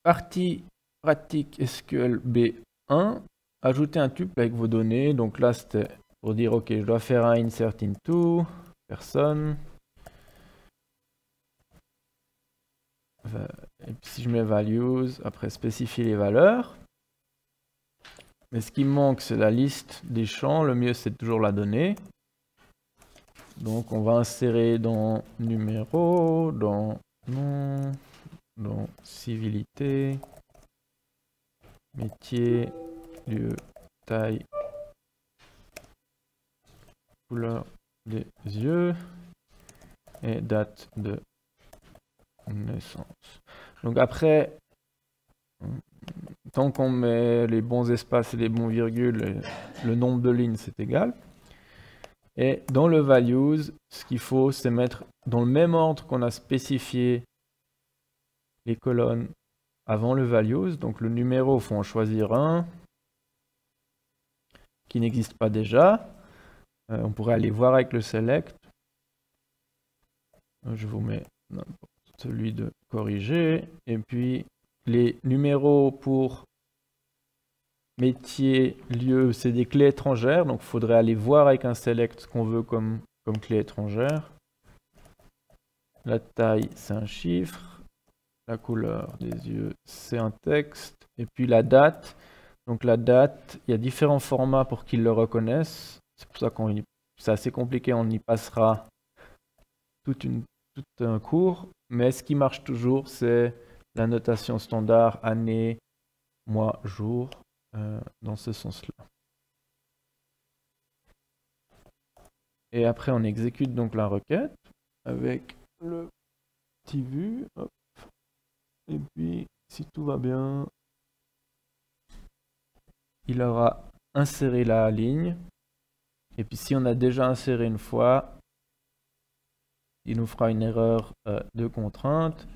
Partie pratique SQL B1, ajouter un tuple avec vos données. Donc là, c'était pour dire, ok, je dois faire un insert into, personne. Et puis si je mets values, après spécifier les valeurs. Mais ce qui me manque, c'est la liste des champs. Le mieux, c'est toujours la donnée. Donc on va insérer dans numéro, dans nom, dans civilité, métier, lieu, taille, couleur des yeux et date de naissance. Donc après, tant qu'on met les bons espaces et les bons virgules, le nombre de lignes c'est égal. Et dans le values, ce qu'il faut, c'est mettre dans le même ordre qu'on a spécifié les colonnes avant le values. Donc le numéro, il faut en choisir un qui n'existe pas déjà. On pourrait aller voir avec le select. Je vous mets celui de corriger. Et puis les numéros pour métier, lieu, c'est des clés étrangères. Donc il faudrait aller voir avec un select ce qu'on veut comme clé étrangère. La taille, c'est un chiffre. La couleur des yeux, c'est un texte. Et puis la date. Donc la date, il y a différents formats pour qu'ils le reconnaissent. C'est pour ça qu'on c'est assez compliqué, on y passera tout un cours. Mais ce qui marche toujours, c'est la notation standard année, mois, jour, dans ce sens-là. Et après, on exécute donc la requête avec le petit vu. Hop. Et puis, si tout va bien, il aura inséré la ligne. Et puis si on a déjà inséré une fois, il nous fera une erreur de contrainte.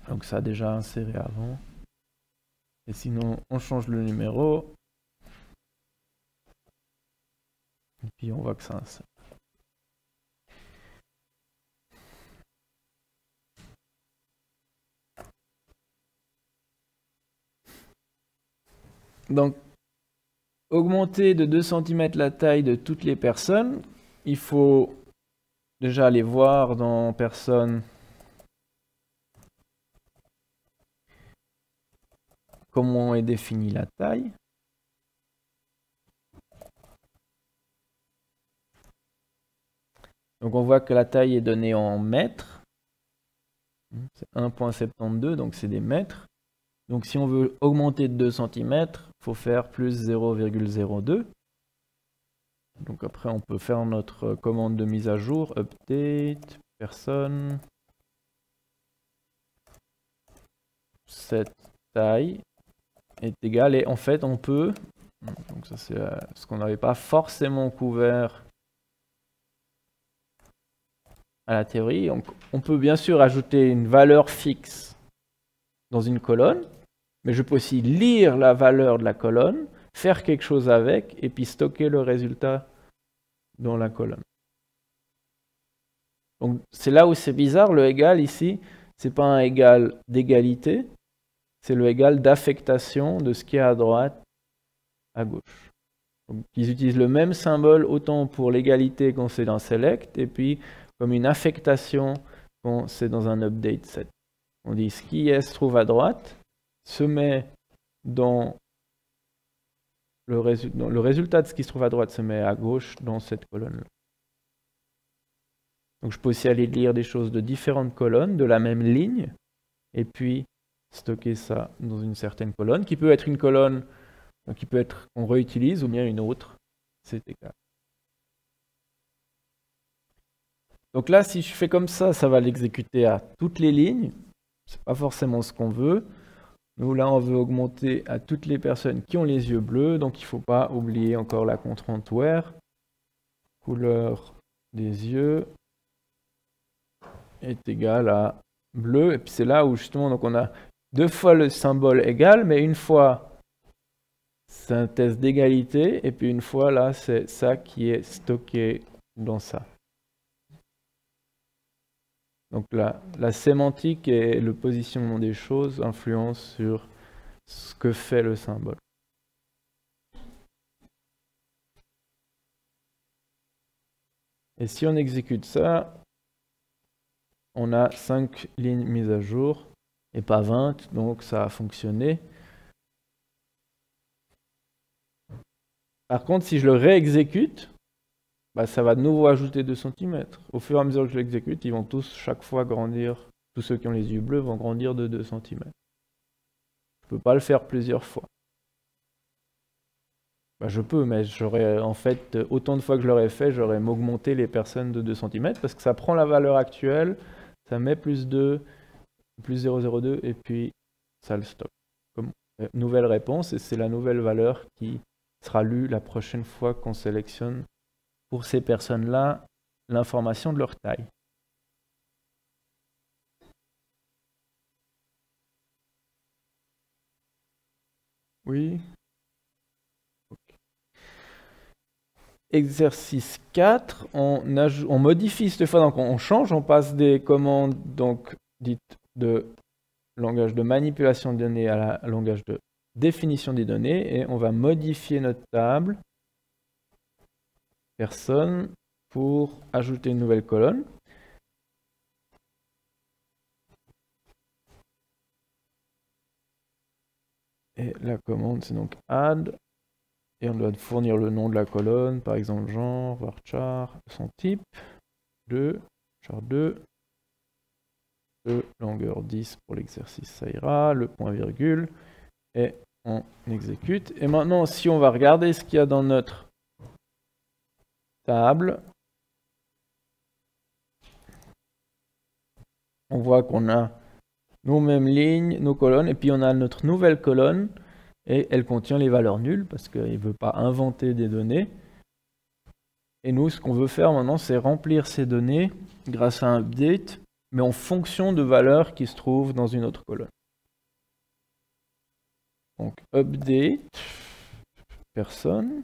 Donc ça a déjà inséré avant. Et sinon, on change le numéro. Et puis on voit que ça insère. Donc, augmenter de 2 cm la taille de toutes les personnes. Il faut déjà aller voir dans personnes comment est définie la taille. Donc on voit que la taille est donnée en mètres. C'est 1,72, donc c'est des mètres. Donc si on veut augmenter de 2 cm, il faut faire plus 0,02. Donc après on peut faire notre commande de mise à jour, update, personne. Cette taille est égale et en fait on peut, donc ça c'est ce qu'on n'avait pas forcément couvert à la théorie. Donc, on peut bien sûr ajouter une valeur fixe dans une colonne, mais je peux aussi lire la valeur de la colonne, faire quelque chose avec, et puis stocker le résultat dans la colonne. Donc c'est là où c'est bizarre, le égal ici, c'est pas un égal d'égalité, c'est le égal d'affectation de ce qui est à droite, à gauche. Donc, ils utilisent le même symbole autant pour l'égalité quand c'est dans select, et puis comme une affectation quand c'est dans un update set. On dit ce qui se trouve à droite se met dans le résultat de ce qui se trouve à droite se met à gauche dans cette colonne-là. Donc je peux aussi aller lire des choses de différentes colonnes, de la même ligne, et puis stocker ça dans une certaine colonne, qui peut être une colonne qui peut être qu'on réutilise ou bien une autre, c'est égal. Donc là, si je fais comme ça va l'exécuter à toutes les lignes. C'est pas forcément ce qu'on veut. Nous, là, on veut augmenter à toutes les personnes qui ont les yeux bleus. Donc, il ne faut pas oublier encore la contrainte where. Couleur des yeux est égale à bleu. Et puis, c'est là où, justement, donc on a deux fois le symbole égal, mais une fois, c'est un test d'égalité. Et puis, une fois, là, c'est ça qui est stocké dans ça. Donc la sémantique et le positionnement des choses influencent sur ce que fait le symbole. Et si on exécute ça, on a 5 lignes mises à jour et pas 20, donc ça a fonctionné. Par contre, si je le réexécute, bah, ça va de nouveau ajouter 2 cm. Au fur et à mesure que je l'exécute, ils vont tous chaque fois grandir. Tous ceux qui ont les yeux bleus vont grandir de 2 cm. Je ne peux pas le faire plusieurs fois. Bah, je peux, mais j'aurais en fait, autant de fois que je l'aurais fait, j'aurais m'augmenter les personnes de 2 cm parce que ça prend la valeur actuelle, ça met plus 2, plus 0,02 et puis ça le stocke. Comme nouvelle réponse, et c'est la nouvelle valeur qui sera lue la prochaine fois qu'on sélectionne pour ces personnes-là l'information de leur taille. Oui. Exercice 4, on modifie cette fois, donc on change, on passe des commandes donc dites de langage de manipulation de données à la langage de définition des données et on va modifier notre table personne pour ajouter une nouvelle colonne. Et la commande c'est donc add. Et on doit fournir le nom de la colonne, par exemple genre, varchar, son type, 2, char 2, longueur 10 pour l'exercice, ça ira, le point virgule, et on exécute. Et maintenant, si on va regarder ce qu'il y a dans notre table, on voit qu'on a nos mêmes lignes, nos colonnes, et puis on a notre nouvelle colonne, et elle contient les valeurs nulles parce qu'il ne veut pas inventer des données. Et nous, ce qu'on veut faire maintenant, c'est remplir ces données grâce à un update, mais en fonction de valeurs qui se trouvent dans une autre colonne. Donc, update, personne.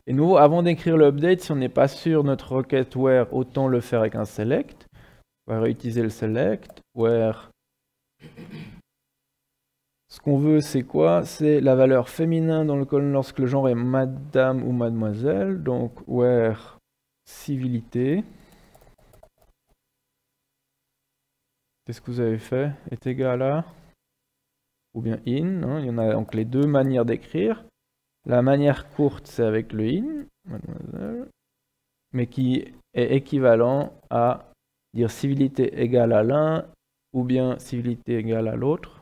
Et nous, avant d'écrire le update, si on n'est pas sûr de notre requête where, autant le faire avec un select. On va réutiliser le select, where. Ce qu'on veut, c'est quoi? C'est la valeur féminin dans le colonne lorsque le genre est madame ou mademoiselle. Donc, where civilité. Qu'est-ce que vous avez fait? Est égal à? Ou bien in. Hein, il y en a donc les deux manières d'écrire. La manière courte, c'est avec le in, mademoiselle, mais qui est équivalent à dire civilité égale à l'un ou bien civilité égale à l'autre.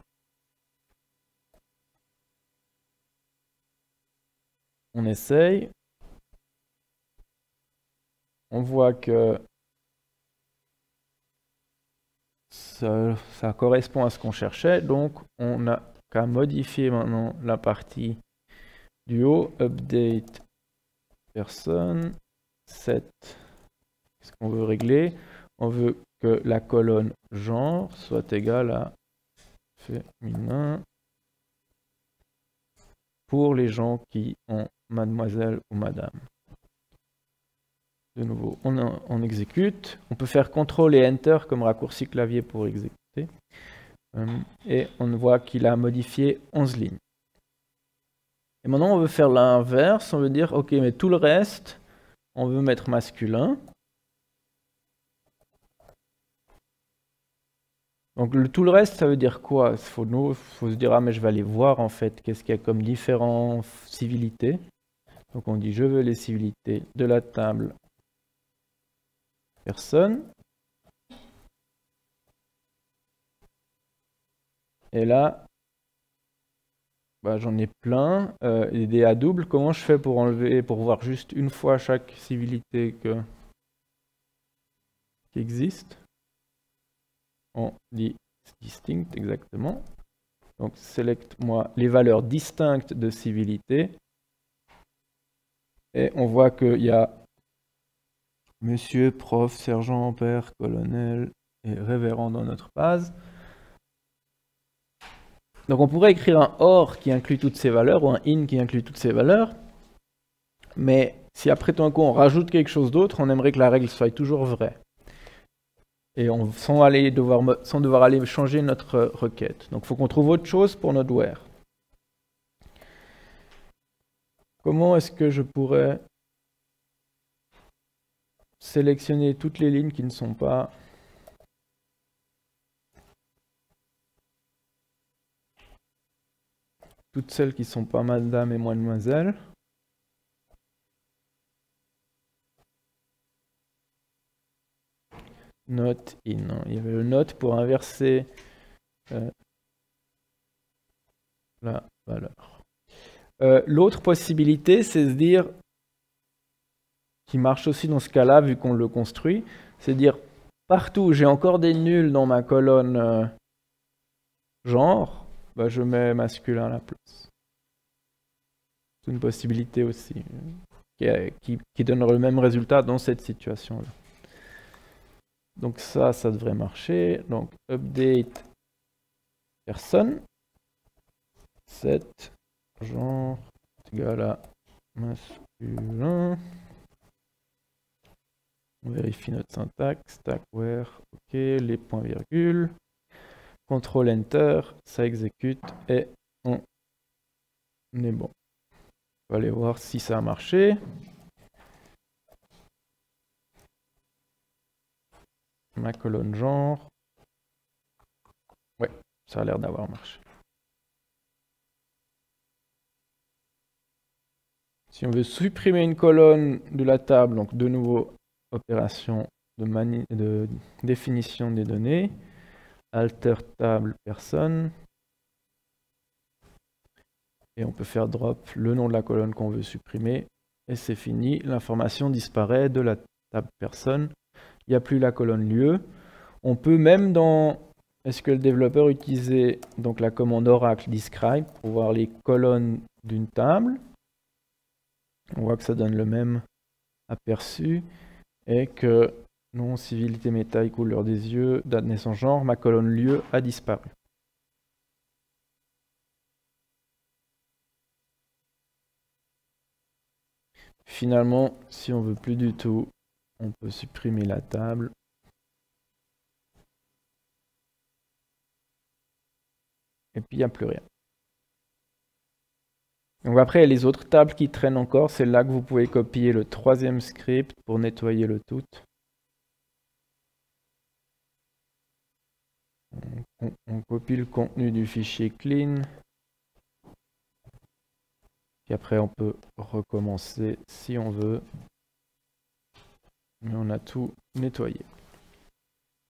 On essaye. On voit que ça correspond à ce qu'on cherchait. Donc, on n'a qu'à modifier maintenant la partie du haut. Update personne. Set. Qu'est-ce qu'on veut régler? On veut que la colonne genre soit égale à féminin pour les gens qui ont mademoiselle ou madame. De nouveau, on exécute. On peut faire CTRL et ENTER comme raccourci clavier pour exécuter. Et on voit qu'il a modifié 11 lignes. Et maintenant, on veut faire l'inverse. On veut dire, ok, mais tout le reste, on veut mettre masculin. Donc tout le reste, ça veut dire quoi? Il faut se dire, ah mais je vais aller voir en fait, qu'est-ce qu'il y a comme différentes civilités. Donc on dit, je veux les civilités de la table personne. Et là, bah, j'en ai plein. Et des A doubles, comment je fais pour enlever, pour voir juste une fois chaque civilité qui existe? On dit distinct exactement. Donc select moi les valeurs distinctes de civilité. Et on voit qu'il y a monsieur, prof, sergent, père, colonel et révérend dans notre base. Donc on pourrait écrire un OR qui inclut toutes ces valeurs ou un IN qui inclut toutes ces valeurs. Mais si après tout d'un coup on rajoute quelque chose d'autre, on aimerait que la règle soit toujours vraie. Et sans devoir aller changer notre requête. Donc il faut qu'on trouve autre chose pour notre where. Comment est-ce que je pourrais sélectionner toutes les lignes qui ne sont pas toutes celles qui ne sont pas madame et mademoiselle? Note in. Il y avait le note pour inverser la valeur. L'autre possibilité, c'est de dire, qui marche aussi dans ce cas-là, vu qu'on le construit, c'est de dire partout où j'ai encore des nuls dans ma colonne genre, bah, je mets masculin à la place. C'est une possibilité aussi, qui donne le même résultat dans cette situation-là. Donc ça devrait marcher. Donc update personne. Set genre égal à masculin. On vérifie notre syntaxe. Stack where. Ok, les points virgules. Ctrl Enter. Ça exécute et on est bon. On va aller voir si ça a marché. Ma colonne genre. Ouais, ça a l'air d'avoir marché. Si on veut supprimer une colonne de la table, donc de nouveau, opération de définition des données, alter table personne, et on peut faire drop le nom de la colonne qu'on veut supprimer, et c'est fini, l'information disparaît de la table personne, il n'y a plus la colonne lieu. On peut même dans SQL Developer utiliser donc la commande Oracle describe pour voir les colonnes d'une table. On voit que ça donne le même aperçu et que nom, civilité, métaille, couleur des yeux, date de naissance, genre, ma colonne lieu a disparu. Finalement, si on veut plus du tout, on peut supprimer la table. Et puis il n'y a plus rien. Donc après, les autres tables qui traînent encore, c'est là que vous pouvez copier le troisième script pour nettoyer le tout. On copie le contenu du fichier clean. Puis après, on peut recommencer si on veut. Mais on a tout nettoyé.